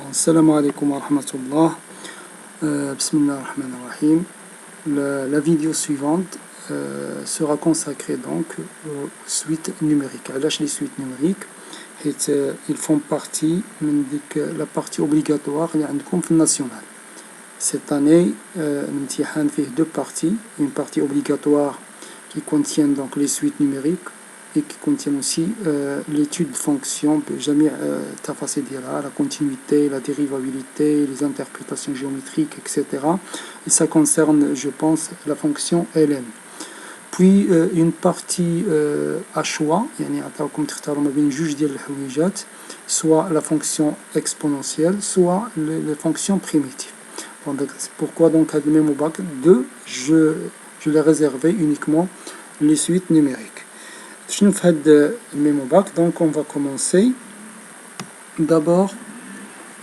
Assalamu alaikum wa rahmatullah. Bismillah ar-Rahman ar-Rahim. La vidéo suivante sera consacrée donc aux suites numériques. علاش les suites numériques حيت ils font partie من ديك la partie obligatoire اللي عندكم في الناسيونال. Cette année, l'imtihan fait deux parties, une partie obligatoire qui contient donc les suites numériques et qui contient aussi l'étude de fonctions, la continuité, la dérivabilité, les interprétations géométriques, etc. Et ça concerne, je pense, la fonction ln. Puis une partie à choix, soit la fonction exponentielle, soit les fonctions primitives. Pourquoi donc à même au bac 2, je l'ai réservé uniquement les suites numériques. Donc on va commencer. D'abord,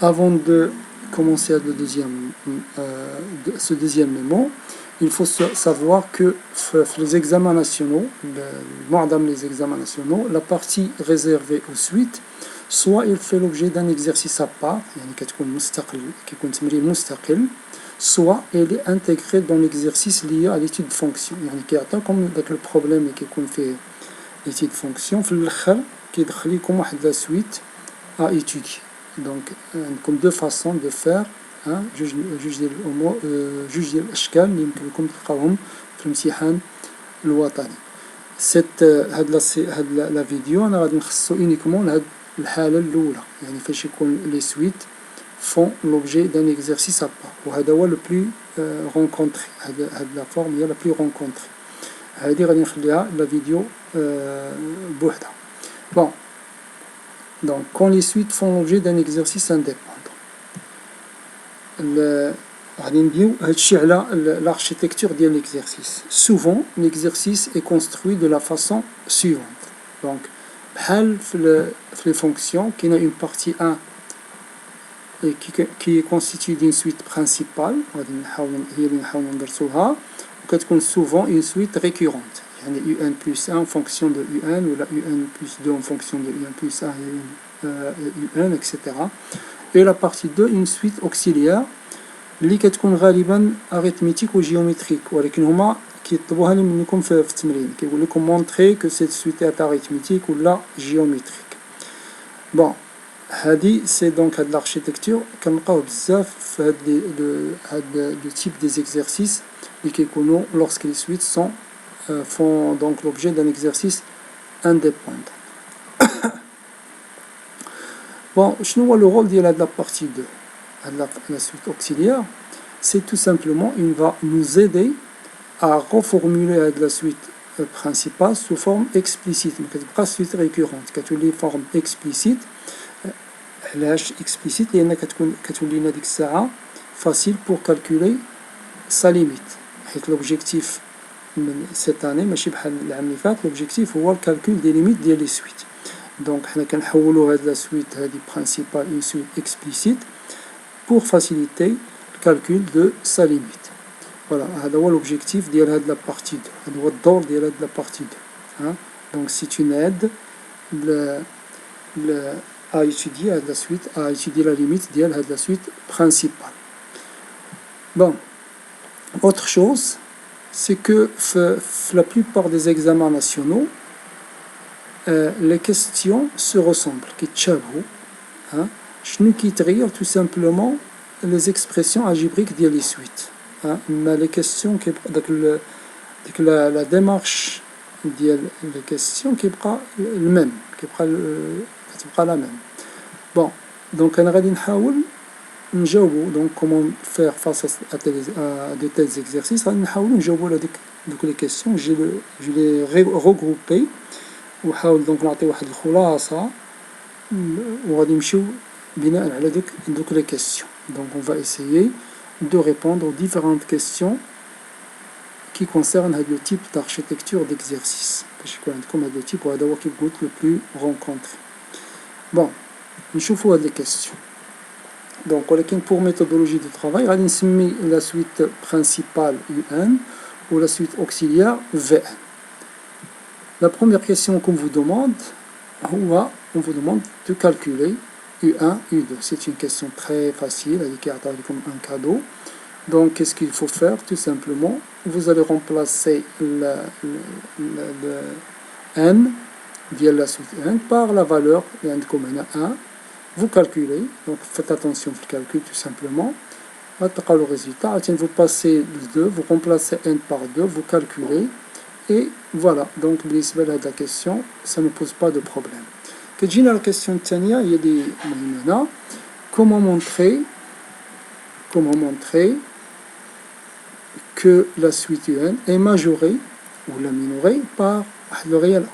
avant de commencer ce deuxième mémo, il faut savoir que les examens nationaux, les examens nationaux, la partie réservée aux suites, soit il fait l'objet d'un exercice à part, soit elle est intégrée dans l'exercice lié à l'étude de fonction. Comme le problème qui fait l'étude de fonction, qui est la suite à étudier. Donc, comme deux façons de faire جوج ديال الامور جوج ديال الاشكال اللي يمكنكم تلقاوهم في الامتحان الوطني. هاد لا فيديو انا غادي نخصو اونيكمون لهاد الحاله الاولى، يعني فاش يكون لي سويت فون لوبجي دان اكزرسيس ا بار، وهذا هو لو بلو رونكونتري. هاد لا فورم هي لا بلو رونكونتري. هادي غادي نخليها لا فيديو بوحدها. بون donc quand les suites font l'objet d'un exercice indépendant. L'architecture de l'exercice. Souvent, l'exercice est construit de la façon suivante. Donc, les fonctions, qui a une partie 1 et qui est constituée d'une suite principale, souvent une suite récurrente. Il y a UN plus 1 en fonction de UN, ou la UN plus 2 en fonction de UN plus 1 et UN, etc. Et la partie 2, une suite auxiliaire اللي كتكون غالبا arithmétique ou géométrique، ولكن هما كيطلبوها منكم في التمرين، كيقول لكم montrer que cette suite est arithmétique ou la géométrique. Bon, هذه c'est donc هاد l'architecture كنلقاو بزاف في هاد le type des exercices اللي كيكونوا lorsque les suites font donc l'objet d'un exercice indépendant. Bon, شنو هو le rôle ديال هاد la partie 2 la suite auxiliaire? C'est tout simplement, il va nous aider à reformuler la suite principale sous forme explicite. Mais pas suite récurrente, les formes explicites. L'âge explicite, il y en a qui facile pour calculer sa limite. L'objectif cette année, l'objectif est le calcul des limites des suites. Donc, on va la suite principale une suite explicite pour faciliter le calcul de sa limite. Voilà, c'est l'objectif de la partie 2. C'est le dor de la partie 2. Donc c'est une aide à étudier la suite, à étudier la limite de la suite principale. Bon, autre chose, c'est que la plupart des examens nationaux, les questions se ressemblent, qui tchabou. Je qui trahir tout simplement les expressions algébriques de les suites. Mais les questions qui la démarche des questions qui est le même, qui est la même. Bon, donc on va essayer donc comment faire face à de tels exercices. On va essayer les questions. Je les regroupées ونحاول donc نعطي واحد الخلاصة وغادي نمشيو بناء على دوك les questions. Donc on va essayer de répondre aux différentes questions qui concernent le type d'architecture d'exercice. Comme le type qui goûte le plus rencontré. Bon, نشوفوا هاد les questions. Donc pour méthodologie de travail, غادي نسمي la suite principale UN ou la suite auxiliaire VN. La première question qu'on vous demande, on vous demande de calculer U1, U2. C'est une question très facile, qui est comme un cadeau. Donc, qu'est-ce qu'il faut faire? Tout simplement, vous allez remplacer le n, via la suite n, par la valeur n comme 1. Vous calculez, donc faites attention au calcul tout simplement. Le résultat, vous passez le 2, vous remplacez n par 2, vous calculez, et voilà. Donc, la question, ça ne pose pas de problème. La question tania, il y a des comment montrer que la suite UN est majorée ou la minorée par le réel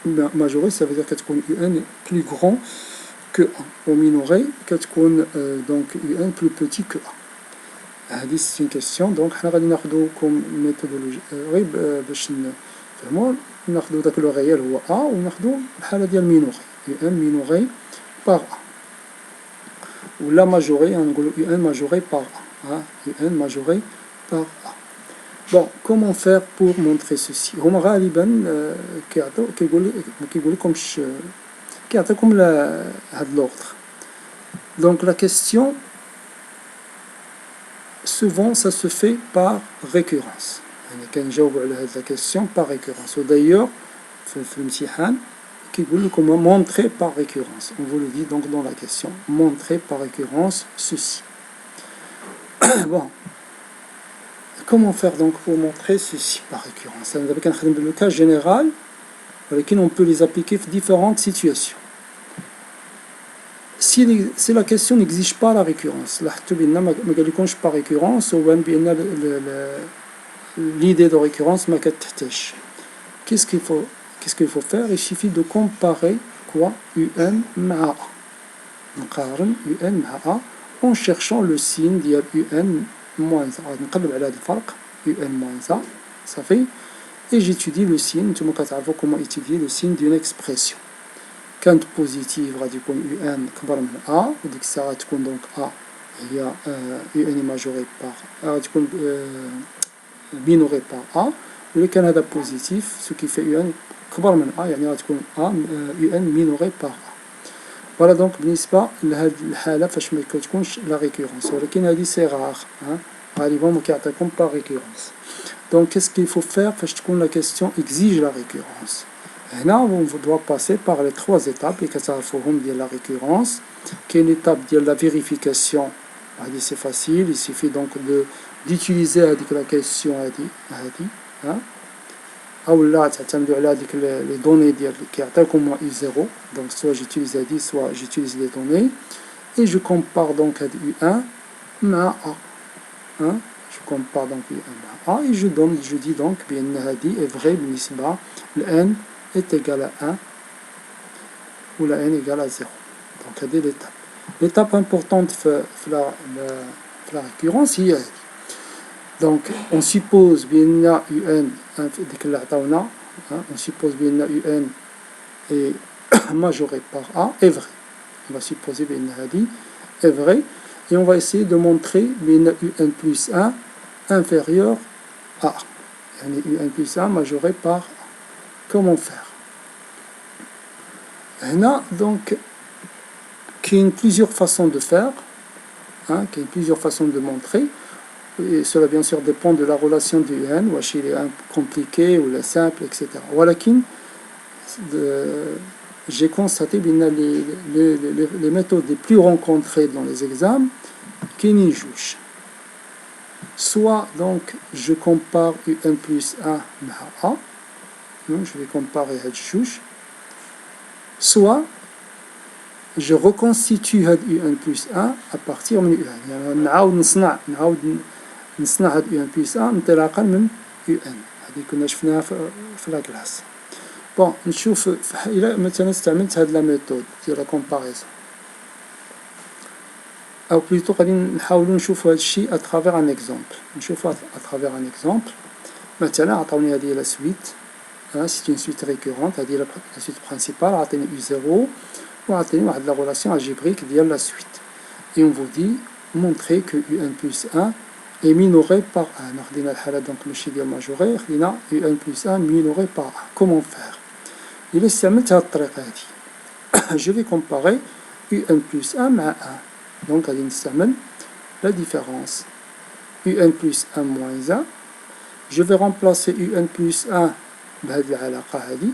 A. Majorée, ça veut dire que UN est plus grand que 1. Ou minorée, donc UN plus petit que 1. C'est une question. Donc, on va prendre comme méthodologie. باش نفهموا ناخذوا داك لو ريال هو A وناخذوا الحالة ديال مينوري. UN minoré par A. Ou la majorée, on dit UN majoré par A. UN majoré par A. Bon, comment faire pour montrer ceci? هما غالبا كيقول لكمش كيعطيكم هذا l'ordre. Donc la question, souvent ça se fait par récurrence. يعني كنجاوب على هذه la question par récurrence. D'ailleurs في الامتحان كيقول لكم montrer par récurrence. On vous le dit donc dans la question. Montrer par récurrence ceci. Bon. Comment faire donc pour montrer ceci par récurrence? Le cas général, on peut les appliquer dans différentes situations. Si la question n'exige pas la récurrence, par récurrence, l'idée de récurrence, qu'est-ce qu'il faut faire? Il suffit de comparer quoi? UN ma A. UN ma A en cherchant le signe d'UN moins A. نقلب على هذا الفرق UN moins A, ça fait, et j'étudie le signe. Tout le monde sait comment étudier le signe d'une expression. كانت positive غادي يكون UN كبر من A, وديك الساعة تكون donc A هي UN majoré par غادي تكون minoré par A. ولو كان هذا positif, ce qui fait UN كبر من A يعني غادي تكون A UN minoré par A. Voilà donc بالنسبة لهذه الحالة فاش ما كتكونش لا ريكورونس, ولكن هذه سي رار غالبا ما كيعطيكم با ريكورونس. Donc qu'est-ce qu'il faut faire فاش تكون la question exige la récurrence? هنا on doit passer par les 3 étapes اللي كتعرفوهم ديال la récurrence. كاين étape ديال la vérification, هذه c'est facile, il suffit donc d'utiliser هذيك la question هذه او لا تعتمدوا على هذيك لي دوني ديال كيعطيكم U0. donc soit j'utilise هذه soit j'utilise les données et je compare donc هذه U1 مع A. je compare donc U1 مع A et je dis donc بأن هذه est vrai بالنسبة ل N est égal à 1 ou la N égale à 0. donc هذه l'étape importante في la récurrence هي هذه. Donc, on suppose bien UN, on suppose bien UN est majoré par A, est vrai. On va supposer bien hadi est vrai, et on va essayer de montrer bien UN plus 1 inférieur à A. UN plus 1 majoré par A. Comment faire? Donc, il y a plusieurs façons de faire, il y a plusieurs façons de montrer. Et cela bien sûr dépend de la relation du UN, ou s'il est compliqué ou le simple, etc. Walakin, j'ai constaté que les méthodes les plus rencontrées dans les examens, qui n'y jouent. Soit donc je compare UN plus 1 à A, je vais comparer Hadjouch, soit je reconstitue UN plus 1 à partir de UN. نصنع هاد UN plus 1 انطلاقا من UN. هذه كنا شفناها في لا كلاس. بون نشوف إلا مثلا استعملت هاد لا ميثود ديال لا كومباريزون, أو بليتو غادي نحاولو نشوفو هاد الشيء اترافيغ ان اكزومبل. نشوفو اترافيغ ان اكزومبل. مثلا عطاوني هادي لا سويت, سي اون سويت ريكورونت, هادي لا سويت برينسيبال, عطيني U0 وعطيني واحد لا غولاسيون الجبريك ديال لا سويت. Et on vous dit montrer que UN plus 1 est minoré par 1. Donc, UN plus 1 minoré par 1. Comment faire? Je vais comparer UN plus 1 مع 1. Donc غادي نستعمل la différence UN plus 1 moins 1. Je vais remplacer UN plus 1 بهذه العلاقة هذه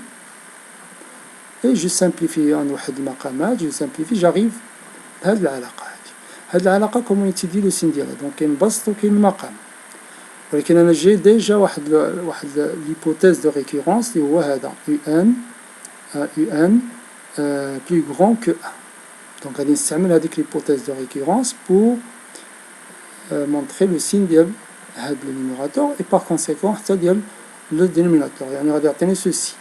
et je simplifie عن واحد المقامات je simplifie j'arrive بهذه العلاقة هذه. هذه العلاقة كومون يتيدي لو سين ديالها دونك كاين البسط وكاين المقام، ولكن انا جاي ديجا واحد ليبوتيز دو ريكورونس اللي هو هذا UN plus grand que 1. دونك غادي نستعمل هذيك ليبوتيز دو ريكورونس بور montrer le signe ديال هاد le numérateur et par conséquent حتى ديال le dénominateur. يعني غادي يعطيني ceci.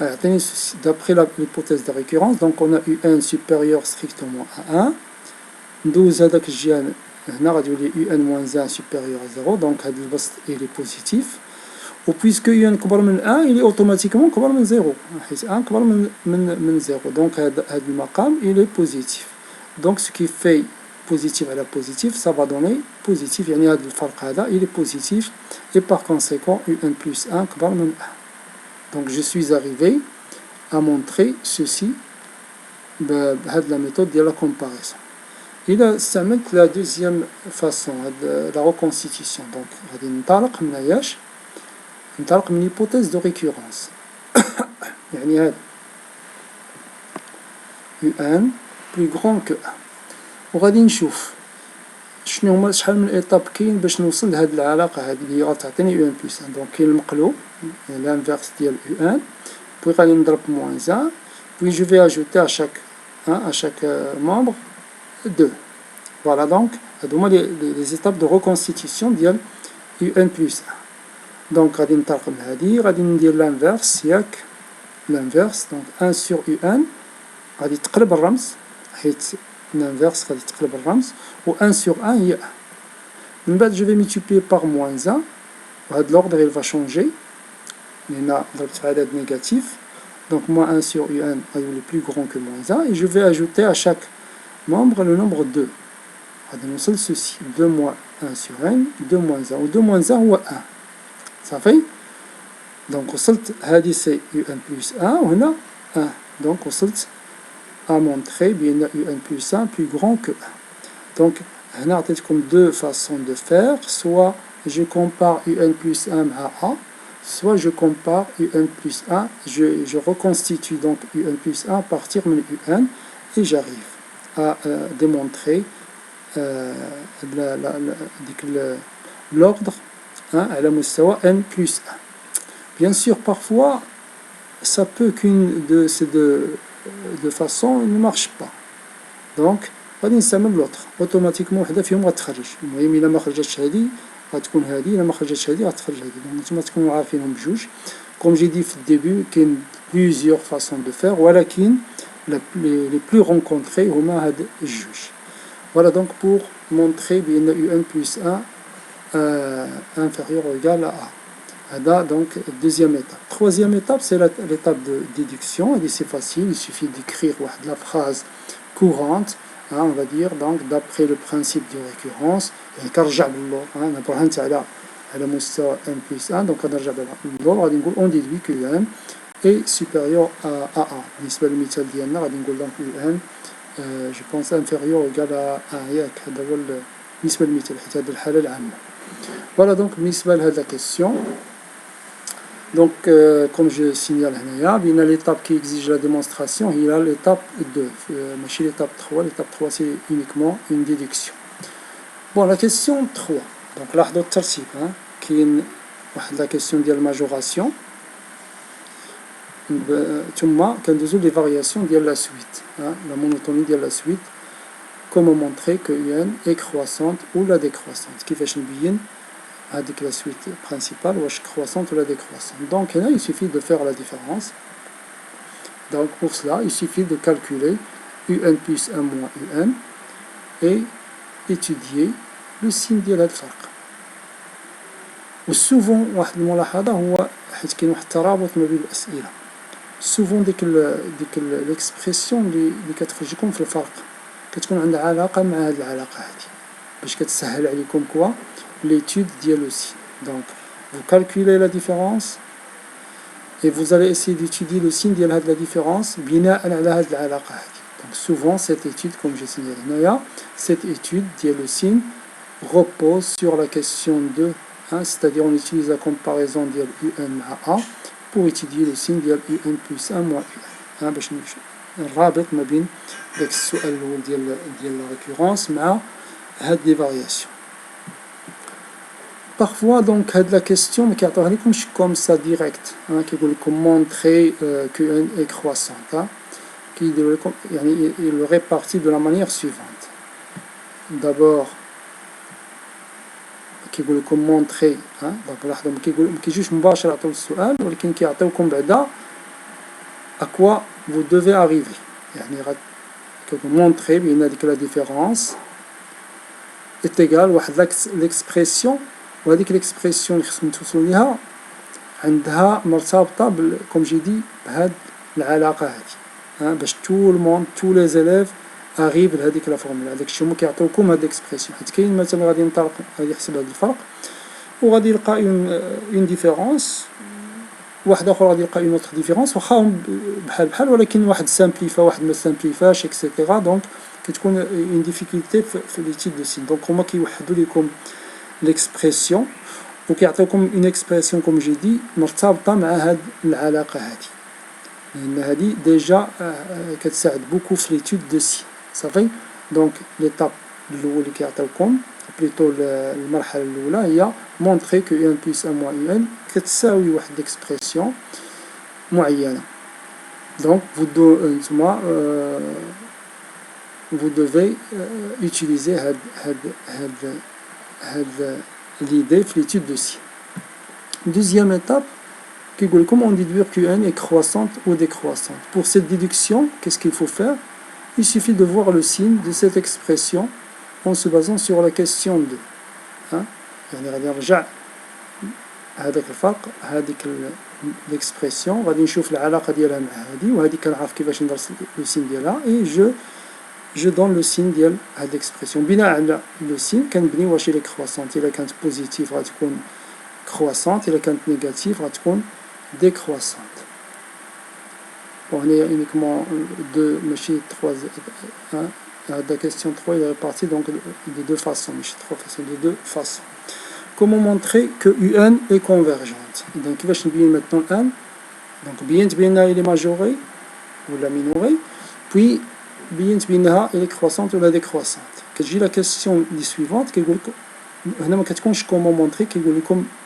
يعطيني ceci. D'après l'hypothèse de récurrence, donc on a UN supérieur strictement à 1. ندوز هذاك الجهة هنا غادي يولي UN moins 1 supérieur à 0. donc هاد البسط il est positif. و puisque UN كبر من 1 il est automatiquement كبر من 0 حيت 1 كبر من 0. donc هاد المقام il est positif. donc ce qui fait positif à la positif, ça va donner positif. يعني هذا الفرق هذا il est positif et par conséquent UN plus 1 كبر من 1. donc je suis arrivé à montrer ceci بهذه la méthode ديال la comparaison. إذا استعملت la deuxième façon la reconstitution donc غادي ننطلق من اياش؟ ننطلق من hypothèse de récurrence. يعني هذا UN plus grand que 1 وغادي نشوف شنو هما شحال من ايطاب كاين باش نوصل لهاد العلاقه هذه اللي غتعطيني UN plus 1. دونك كاين المقلوب l'inverse ديال UN puis غادي نضرب moins 1 puis je vais ajouter à chaque membre 2. voilà donc هادو هما les étapes de reconstitution ديال UN plus 1. donc غادي ننطلق من هادي غادي ندير l'inverse ياك l'inverse donc 1 sur UN غادي تقلب الرمز حيت l'inverse غادي تقلب الرمز و 1 sur 1 هي 1. من بعد je vais multiplier par moins 1 وهاد l'ordre il va changer لأن ضربت في عدد négatif. donc moins 1 sur UN غادي يولي plus grand que moins 1 et je vais ajouter à chaque membre le nombre 2. غادي نوصل ceci 2 moins 1 sur N 2 moins 1 و 2 moins 1 هو 1 صافي. donc وصلت هادي سي UN plus 1 وهنا 1 donc وصلت à montrer bien UN plus 1 plus grand que 1. donc هنا عطيتكم deux façons de faire, soit je compare UN plus 1 à A, soit je compare UN plus 1, je reconstitue donc UN plus 1 à partir de UN et j'arrive à démontrer l'ordre à la مستوى N plus 1. bien sûr parfois ça peut qu'une de ces deux façons ne marche pas, donc غادي نستعمل لوطر اوتوماتيكمون وحده فيهم غتخرج. المهم الا ما خرجتش هذه غتكون هذه، الا ما خرجتش هذه غتخرج هذه. دونك نتوما تكونوا عارفينهم بجوج. كوم جي دي في الديبي كاين بليزيور فاسون دو فير ولكن لي بلو رونكونطري هما هاد الجوج. فوالا دونك بور مونطري بان UN plus 1 inférieur ou égal à A. هذا دونك deuxième étape. Troisième étape c'est l'étape de déduction. Et c'est facile, il suffit d'écrire واحد la phrase courante, on va dire, donc d'après le principe de récurrence. كنرجع للور انا برهنت على مستوى n plus 1 donc كنرجع للور غادي نقول on déduit que UN est supérieur à A. بالنسبه للمثال ديالنا غادي نقول donc UN je pense inférieur ou égal à A. ياك هذا هو بالنسبه للمثال حيت هذه الحاله العامه. فوالا دونك بالنسبه لهاد لا كيسيون donc comme je signale هنايا بين l'étape qui exige la démonstration هي l'étape 2 ماشي l'étape 3. l'étape 3 c'est uniquement une déduction. bon la question 3 donc لاحظوا الترتيب كاين واحد لا كيسيون ديال الماجوراسيون ثم كندوزو لي فارياسيون ديال لا سويت لا مونوتوني ديال لا سويت. comment montrer que UN est croissante ou la décroissante. كيفاش نبين هذيك la suite principale واش croissante ou la décroissante. donc هنا il suffit de faire la différence. donc pour cela il suffit de calculer UN plus 1 moins UN et étudier le signe ديال هذا الفرق. وسوفون واحد الملاحظه هو حيت كاين واحد الترابط ما بين الاسئله سوفون ديك ليكسبرسيون اللي كتخرج لكم في الفرق كتكون عندها علاقه مع هذه العلاقه هذه باش كتسهل عليكم كوا l'étude ديال aussi. donc vous calculez la différence et vous allez essayer d'étudier le signe de la différence بناء على هذه العلاقة هذه. Donc souvent cette étude, comme j'ai signalé هنايا, cette étude dit le signe repose sur la question de, hein, c'est-à-dire on utilise la comparaison de UN مع A pour étudier le signe de UN plus 1 moins UN, باش الرابط ما بين داك السؤال الاول ديال la récurrence مع هاد les variations. Parfois donc هاد la question ما كيعطيوها لكمش comme ça direct, hein, كيقول لكم montrer que UN est croissante, hein, كيديروا لكم يعني il le répartit de la manière suivante. D'abord كيقول لكم montrer, hein, donc لاحظوا ما كيجيوش مباشر يعطيو السؤال ولكن كيعطيوكم بعدا à quoi vous devez arriver. يعني montrer بأن هذيك la différence est égale واحد l'expression وهذيك l'expression اللي خصكم توصلوا ليها عندها مرتبطة comme j'ai dit بهاد العلاقة هذه، باش tout le monde tous les élèves arrivent لهذيك لا فورمولا. هذاك الشيء هما كيعطيوكم هاد l'expression، حيت كاين مثلا غادي ينطلق غادي يحسب هاد الفرق وغادي يلقى une différence، واحد اخر غادي يلقى اون اوتر ديفيرونس واخا بحال ولكن واحد سامبليفا واحد ما سامبليفاش اكسيتيرا. دونك كتكون اون ديفيكولتي في لي تيب دو سين. دونك هما كيوحدوا لكم ليكسبرسيون وكيعطيوكم اون اكسبرسيون كوم جي دي مرتبطه مع هاد العلاقه هادي، لان هادي ديجا كتساعد بوكو في ليتود دو سين صافي. دونك ليتاب الاول اللي كيعطيوكم بليتو المرحله الاولى هي montrer que UN plus 1 moins UN كتساوي واحد l'expression معينه. donc vous devez utiliser l'idée في l'étude de si. Deuxième étape كيقول لكم on déduire que UN est croissante ou décroissante. Pour cette déduction, qu'est-ce qu'il faut faire? Il suffit de voir le signe de cette expression en se basant sur la question 2, hein? يعني غادي نرجع هذاك الفرق هذيك ليكسبرسيون غادي نشوف العلاقه ديالها مع هذه وهذه كنعرف كيفاش ندرس لو سين ديالها اي جو دون لو سين ديال هاد ليكسبرسيون. بناء على لو سين كنبني واش الى كرواسونت، الا كانت بوزيتيف غتكون كرواسونت، الا كانت نيجاتيف غتكون ديكرواسونت. وهنايا uniquement دو ماشي 3 la question 3 est répartie donc de deux façons, de deux façons. Comment montrer que UN est convergente? Donc, il va bien maintenant N. Donc, bien il est majoré ou la minoré. Puis, bien il est croissante ou la décroissante. J'ai la question suivante qui dit comment montrer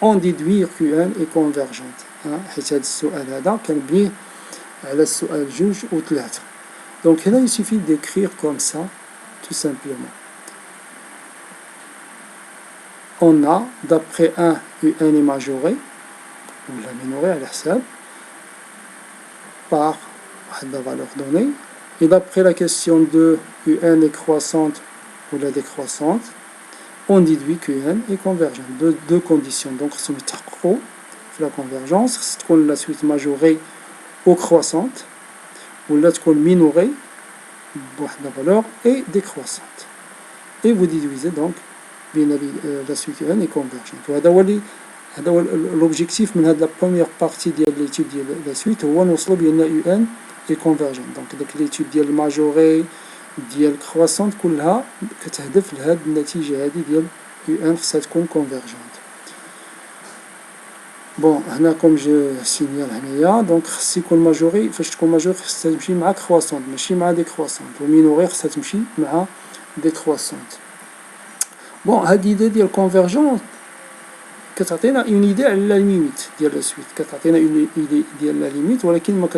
on déduire que UN est convergente. حيت هذا السؤال هذا كان بيه على السؤال 2 و 3. Donc là, il suffit d'écrire comme ça, tout simplement. On a, d'après 1, UN est majoré, ou la minorée à l'hsab, par la valeur donnée. Et d'après la question 2, UN est croissante ou la décroissante, on déduit que UN est convergente. Deux conditions. Donc, si on la convergence, c'est la suite majorée ou croissante, ou là تكون minorée بواحد valeur et décroissante. Et vous déduisez donc bien la suite UN est convergente. وهذا هو l'objectif من هذه la première partie ديال l'étude ديال la suite هو نوصلوا بأن UN est convergente. donc داك l'étude ديال majorée ديال croissante كلها كتهدف لهاد النتيجة هذه ديال UN خصها تكون convergente. بون هنا كوم جو سينيال هنايا دونك خص يكون ماجوري. فاش تكون ماجوري خصها تمشي مع كرواسونت ماشي مع ديكرواسونت، ومينوري خصها تمشي مع ديكرواسونت. بون هاد ليدي ديال كونفيرجون كتعطينا اون ايدي على لا ليميت ديال لا سويت، كتعطينا اون ايدي ديال لا ليميت ولكن ما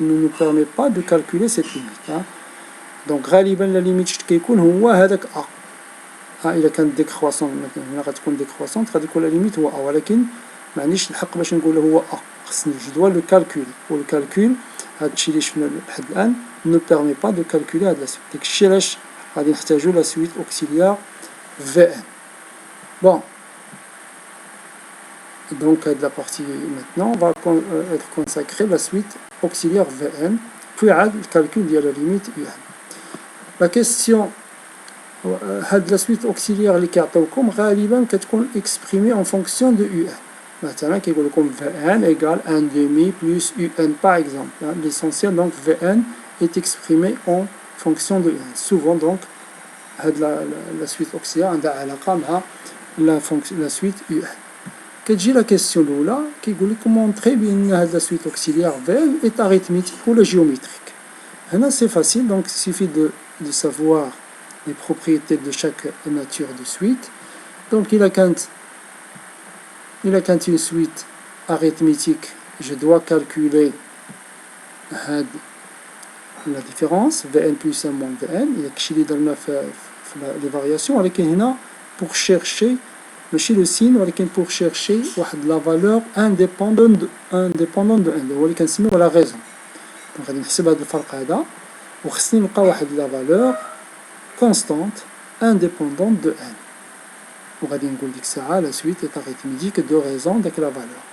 نو بيرمي با دو كالكولي سيت ليميت. دونك غالبا لا ليميت كيكون هو هذاك الا كانت ديكرواسونت هنا غتكون ديكرواسونت غادي يكون لا ليميت هو ولكن ما عنديش الحق باش نقول هو خصني جدول لو كالكول، والكالكول هادشي اللي شفنا لحد الان نو بيرمي با دو كالكولي هاد لا سويت. داكشي علاش غادي نحتاجو لا سويت اوكسيليار في ان. بون donc de la partie maintenant va être consacrée la suite auxiliaire Vn puis le calcul de la limite Un. La question de la suite auxiliaire اللي كيعطيوكم غالبا كتكون exprimée en fonction de Un. مثلا كيقول لكم Vn égale 1 demi plus Un par exemple. L'essentiel donc Vn est exprimé en fonction de Un. Souvent donc la suite auxiliaire عندها علاقة مع la suite Un. كتجي la question الأولى كيقول لك montrer بأن هاد la suite auxiliaire Vn est arithmétique ou géométrique. هنا c'est facile, donc il suffit de savoir les propriétés de chaque nature de suite. Donc il a quand une suite arithmétique, je dois calculer la différence Vn plus 1 moins Vn. Il y a كشي اللي درنا في les variations, ولكن هنا pour chercher ماشي le signe ولكن pour chercher واحد la valeur indépendante de n اللي هو اللي كنسميوه la raison. Donc غادي نحسب هذا الفرق هذا وخصني نلقى واحد la valeur constante indépendante de n. وغادي نقول ديك الساعة la suite est arithmétique de raison داك la valeur.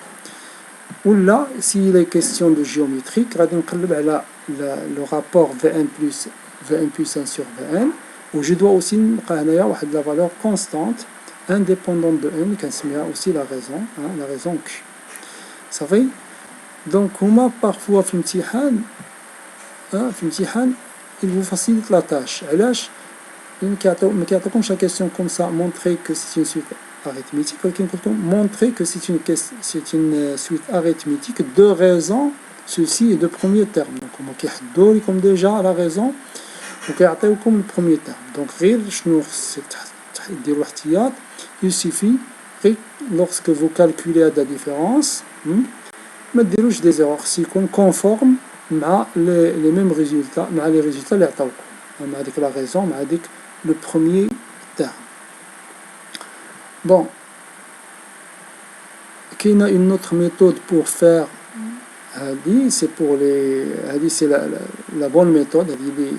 ولا s'il est question de géométrique غادي نقلب على le rapport Vn plus 1 sur Vn و je dois aussi نلقى هنايا واحد la valeur constante indépendante de n اللي كنسميها aussi la raison Q. صافي. donc هما parfois في الامتحان il vous facilite la tâche. علاش؟ ما كيعطيكمش la question comme ça montrer que c'est une suite arithmétique, ولكن كيقولكم montrer que c'est une suite arithmétique de raison ceci est de premier terme. donc هما كيحدوا لكم déjà la raison وكيعطيوكم le premier terme. donc غير شنو ديروا احتياط il suffit lorsque vous calculez la différence ما ديروش des erreurs سيكون conforme مع les mêmes résultats مع les résultats اللي عطاوكم مع ديك la raison مع ديك le premier terme. bon كاينه une autre méthode pour faire هذه c'est pour les هذه c'est la bonne méthode هذه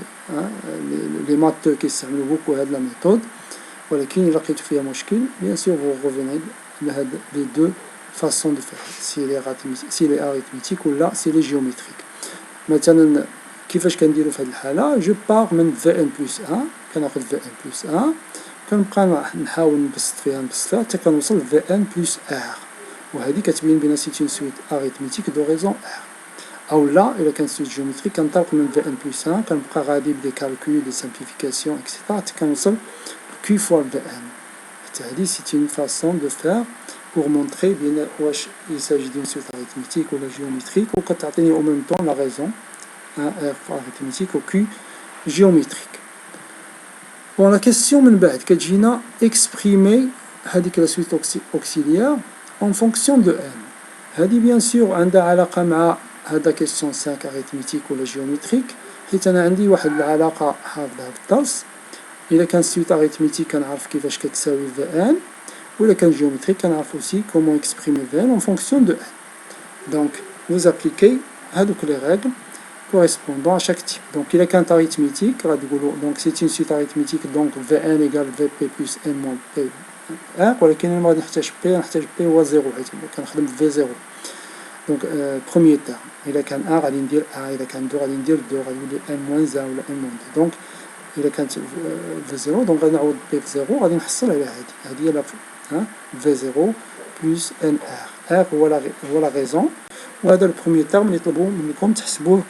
les matheux كيستعملوا beaucoup هذه la méthode. ولكن إلا لقيتو فيها مشكل bien sûr vous revenez لهاد les deux façons de faire si les arithmétique ولا si les géométrique. مثلا كيفاش كنديرو في هذه الحالة je pars من Vn plus 1 كناخذ Vn plus 1 كنبقى نحاول نبسط فيها حتى كنوصل Vn plus R وهذه كتبين بنا c'est une suite arithmétique de raison R. أو لا إلا كانت suite géométrique كنطلق من Vn plus 1 كنبقى غادي بدي calcul des simplifications etc حتى كنوصل Q fois Vn. هذه c'est une façon de faire pour montrer bien واش il s'agit d'une suite arithmétique ou la géométrique وكتعطيني en même temps la raison R arithmétique ou Q géométrique. bon la question من بعد كتجينا exprimer هذيك la suite auxiliaire en fonction de n. هذه bien sûr عندها علاقة مع هذا question 5 arithmétique ولا géométrique حيت أنا عندي واحد العلاقة حافظها في الدرس. إلا كان suite arithmétique كنعرف كيفاش كتساوي Vn وإلا كان géométrique كنعرف aussi comment exprimer Vn en fonction de n. donc vous appliquez هذوك les règles correspondant à chaque type. donc إلا كانت arithmétique غادي تقولوا donc c'est une suite arithmétique donc Vn égale Vp plus n moins p R. ولكن أنا ما غادي نحتاج p نحتاج p هو 0 حيت كنخدم V0. donc premier terme إلا كان A غادي ندير A إلا كان 2 غادي ندير 2 غادي ندير n moins 1 ولا n moins 2. donc إلا كانت V0 دونك غادي نعوض P في 0 غادي نحصل على هذه هي V0 plus NR. R هو la raison وهذا le premier terme اللي يطلبوا منكم تحسبوه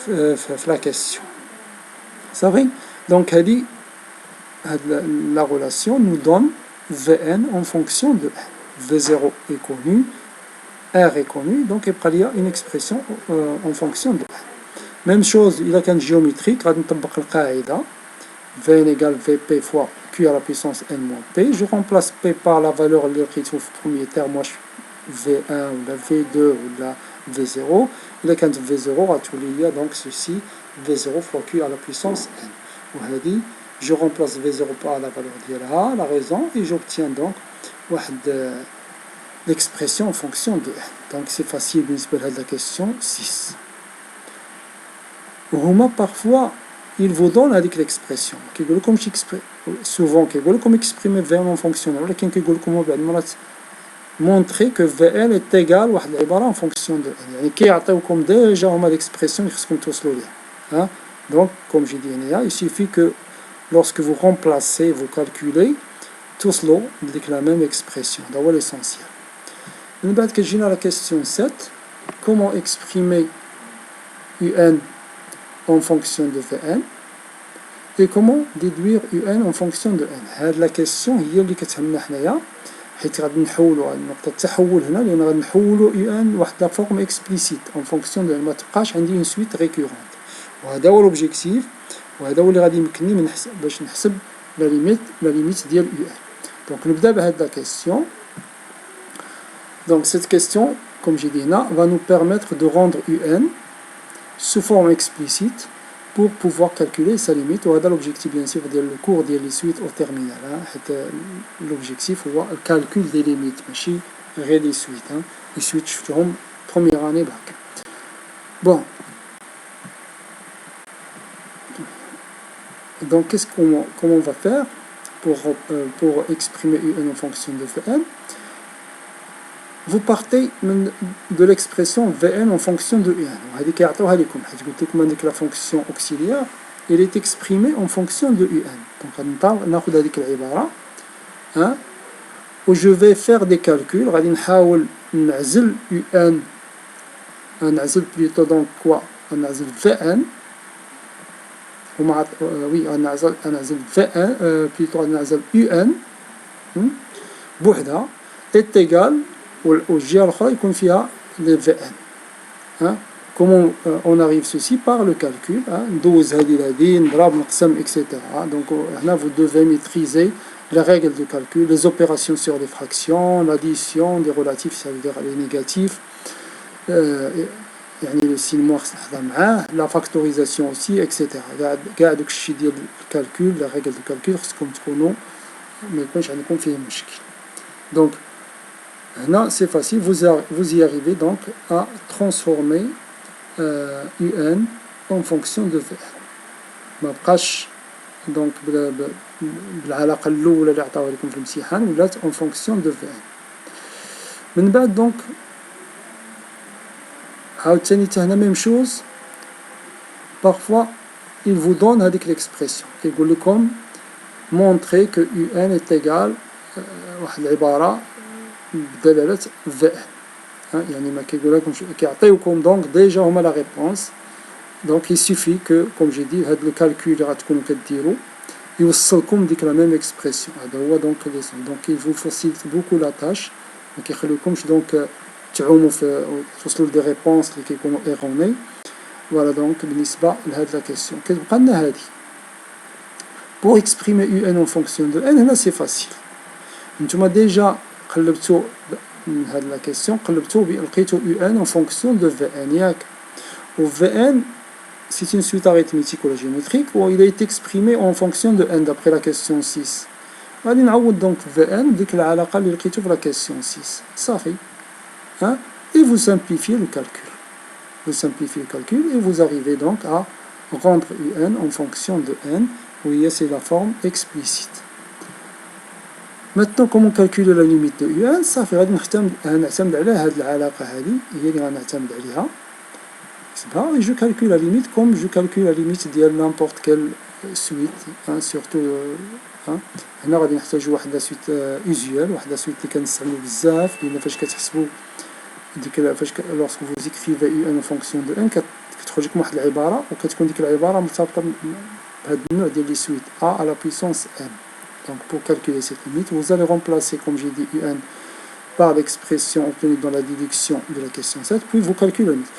في la question. صافي. donc هذه la relation nous donne Vn en fonction de n. V0 est connu, R est connu, donc يبقى ليا une expression en fonction de n. même chose إلا كان géométrique غادي نطبق القاعدة Vn égale Vp fois Q à la puissance n moins P. je remplace P par la valeur اللي لقيتو في premier terme واش V1 ولا V2 ولا V0. إلا كانت V0 غتولي ليا donc ceci V0 fois Q à la puissance n. وهذه je remplace V0 par la valeur ديالها la raison et j'obtiens donc واحد l'expression en fonction de n. donc c'est facile بالنسبة لهاد la question 6. وهما parfois il vous donne هذيك l'expression كيقول لكم souvent كيقول لكم exprimer Vn en fonctionnel ولكن كيقول لكم بعض المرات montrer que Vn est égal واحد العبارة en fonction de n. يعني كيعطيوكم déjà هما l'expression اللي خصكم توصلوا ليها. donc comme j'ai dit هنايا il suffit que lorsque vous remplacez vous calculez توصلوا لديك la même expression. هذا هو l'essentiel. من بعد كتجينا la question 7 comment exprimer un en fonction de Vn et comment déduire un en fonction de n. هاد لا كيسيون هي اللي كتهمنا حنايا، حيت غادي نحولوا هاد نقطة التحول هنا، لأن غادي نحولوا ان واحد لا فورم اكسبليسيت اون فونكسيون دو ما تبقاش عندي اون سويت ريكورونت، وهذا هو لوبجيكتيف، وهذا هو اللي غادي يمكنني من باش نحسب لا ليميت ديال ان. دونك نبدا بهاد لا كيسيون. Donc cette question, comme j'ai dit là, va nous permettre de rendre un sous forme explicite pour pouvoir calculer sa limite. وهذا l'objectif bien sûr ديال الكور ديال لي سويت au terminal. حيت l'objectif هو الكالكول دي ليميت ماشي غير لي سويت. لي سويت شفتهم première année bac. Bon. Donc comment on va faire pour exprimer un en fonction de Vn? Vous partez de l'expression Vn en fonction de un. هذه كيعطيوها لكم حيت قلت لكم هذيك لا فونكسيون اوكسيليير elle est exprimée en fonction de un. Donc غادي ناخذ هذيك العبارة و je vais faire des calculs. غادي نحاول نعزل un، نعزل plutôt donc quoi، نعزل Vn ومع نعزل Vn plutôt نعزل un بوحدها est égal والجهة الأخرى يكون فيها les Vn. Comment on arrive ceci? Par le calcul. ندوز هذه لهذه، نضرب، نقسم etc. Donc هنا vous devez maîtriser les règles de calcul, les opérations sur les fractions, l'addition des relatifs, ça veut dire les négatifs, يعني le signe moins نحضر معاه، la factorisation aussi etc. كاع دوك الشيء ديال الكالكول، les règles de calcul خصكم تكونوا ما يكونش عندكم فيه مشكل. Donc là, c'est facile, vous y arrivez donc à transformer un en fonction de Vn. ما بقاش donc بالعلاقة الأولى اللي عطاوها لكم في الامتحان، ولات en fonction de Vn. من بعد donc عاوتاني حتى هنا ميم شوز، parfois il vous donne هذيك l'expression كيقول لكم montrer que un est égal واحد العبارة بدلالة Vn. يعني ما كيقولكمش، كيعطيوكم دونك ديجا هما لا ريبونس. دونك يسوفي كو كوم جي دي هاد الكالكول اللي غتكونوا كديروا يوصلكم ديك لا ميم اكسبرسيون. هذا هو دونك ليسون. دونك يفو فاسيليت بوكو لا تاش، ما كيخليكمش دونك تعوموا في توصلوا لدي ريبونس اللي كيكونوا ايروني. فوالا دونك بالنسبة لهاد لا كيسيون كتبقى لنا هادي. بور اكسبريمي ان اون فونكسيون دو ان، هنا سي فاسيل. نتوما ديجا قلبتو من هاد لا كيسيون، قلبتو لقيتو ان en fonction de Vn ياك، و Vn c'est une suite arithmétique ou géométrique où il a été exprimé en fonction de n d'après la question 6. غادي نعوض دونك Vn بديك العلاقة اللي لقيتو في la question 6 صافي. Et vous simplifiez le calcul. Vous simplifiez le calcul et vous arrivez donc à rendre un en fonction de n, où c'est la forme explicite. Maintenant, comment calculer la limite de un? صافي غادي نعتمد على هاد العلاقة هادي، هي اللي غنعتمد عليها. Et je calcule la limite comme je calcule la limite ديال n'importe quelle suite. Surtout هنا غادي نحتاجو واحد لا سويت usuelle، واحد لا سويت اللي كنستعملو بزاف، لأن فاش كتحسبو ديك فاش lorsque vous écrivez un en fonction de n كتخرج لكم واحد العبارة، وكتكون ديك العبارة مرتبطة بهاد النوع ديال لي سويت a à la puissance n. Donc pour calculer cette limite, vous allez remplacer, comme j'ai dit, un par l'expression obtenue dans la déduction de la question 7, puis vous calculez la limite.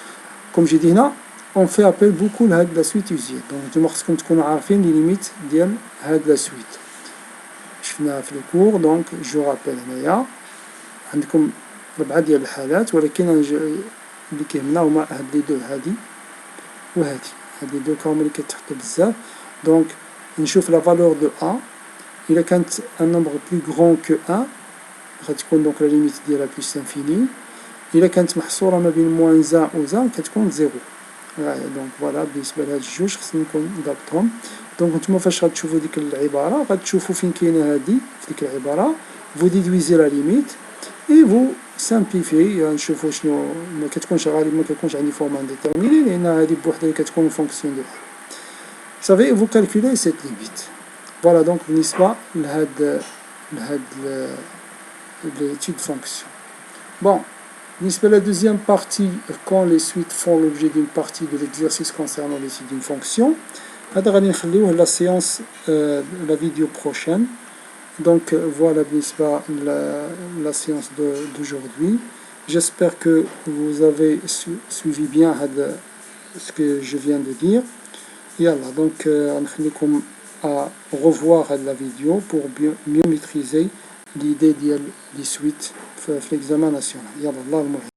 Comme j'ai dit là, on fait appel beaucoup à la suite usuelle. Donc, je vais vous montrer les limites de la suite. Je finis في الكور. Donc, je rappelle هنايا عندكم 4 ديال الحالات، ولكن اللي كيهمنا هما هاد لي دو هادي وهادي. هاد لي دو كامل اللي كيتحطوا بزاف. Donc, نشوف la valeur de a. إلا كانت un nombre plus grand que 1 غتكون دونك لا ليميت ديالها بلس انفيني. إلا كانت محصورة ما بين موان زان و زان كتكون زيرو. دونك فوالا بالنسبة لهاد الجوج خصني نكون ضابطهم. دونك نتوما فاش غتشوفو ديك العبارة غتشوفو فين كاينة هادي في ديك العبارة، فو ديدويزي لا ليميت اي فو سامبليفي. نشوفو شنو ما كتكونش غالبا ما كتكونش عندي فورم انديتيرميني، لأن هادي بوحدها اللي كتكون فونكسيون دو صافي. فو كالكولي سيت ليميت. فوالا دونك بالنسبة لهاد l'étude fonction. Bon, la deuxième partie, quand les suites font l'objet d'une partie de l'exercice concernant l'étude d'une fonction, la séance, la vidéo prochaine. Donc voilà la séance d'aujourd'hui. J'espère que vous avez suivi bien ce que je viens de dire. Yallah, donc نخليكم à revoir la vidéo pour mieux maîtriser l'idée des suites في l'examen national. Yallah, Allah